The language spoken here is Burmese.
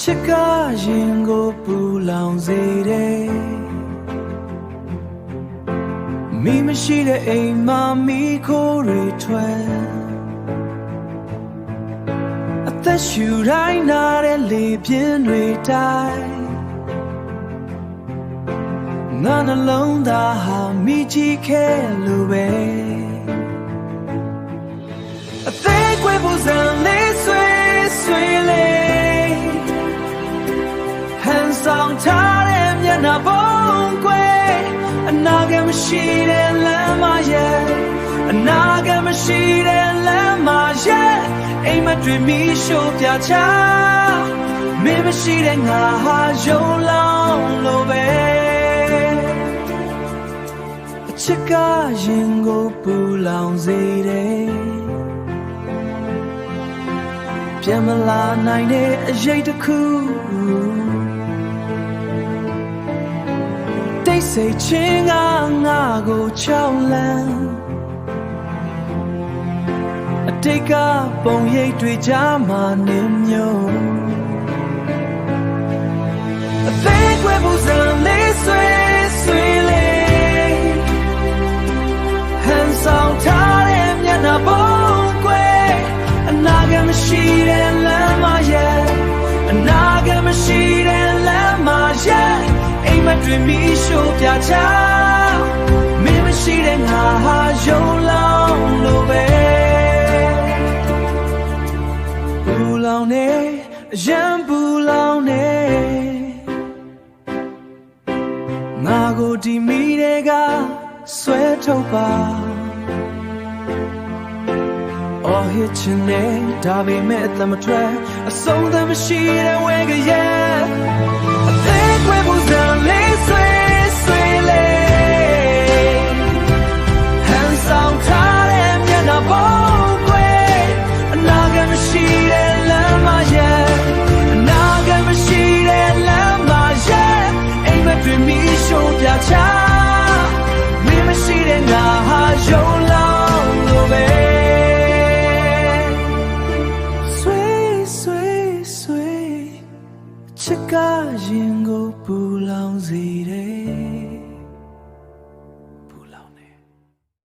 ချစ်ကရင်ကိုပူလောင်စေတယ်မိမရှိတဲ့အိမ်မှာမိခိုးတွေထွက်အသက်ရှူတိုင်းနာတဲ့လေပြင်းတွေတိုင်းငါနှလုံးသားဟာမိချီခဲ့လို့ပဲအသေးကွယ်ဖို့စံလေးဆွေဆွေလေးဟန်ဆောင်ထားတဲ့မျက်နှာပုံကွယ်အနာဂတ်မရှိတဲ့လမ်းမရဲ့အနာဂတ်မရှိတဲ့လမ်းမရဲ့အိမ်မတွေ့မီရှို့ပြချမင်းမရှိတဲ့ငါဟာယုံလောင်လို့ပဲအချစ်ကရင်ကိုပူလောင်စေတယ်ပြန်မလာနိုင်တဲ့အရေးတစ်ခုတိတ်ဆိတ်ချင်းကငါကိုချောင်းလန်းအတိတ်ကပုံရိပ်တွေကြားမှာနေမျိုးအသေးကွယ်ဖို့စံလေးဆွေဆွေလေးဟန်ဆောင်ထားတဲ့မျက်နှာပုံကွယ်အနာဂတ်မရှိတဲ့လမ်းမရဲ့အနာဂတ်မရှိတဲ့လမ်းမရဲ့အိမ်မတွေ့မီရှို့ပြချမင်းမရှိတဲ့ငါဟာယုံလောင်လို့ပဲပူလောင်နေရမ်းပူလောင်နေငါကိုဒီမိတွေကဆွဲထုတ်ပါအော်ဟစ်ချင်တဲ့ဒါပေမဲ့အသက်မထွက်အဆုံးသမရှိတဲ့ဝဲကရဲ့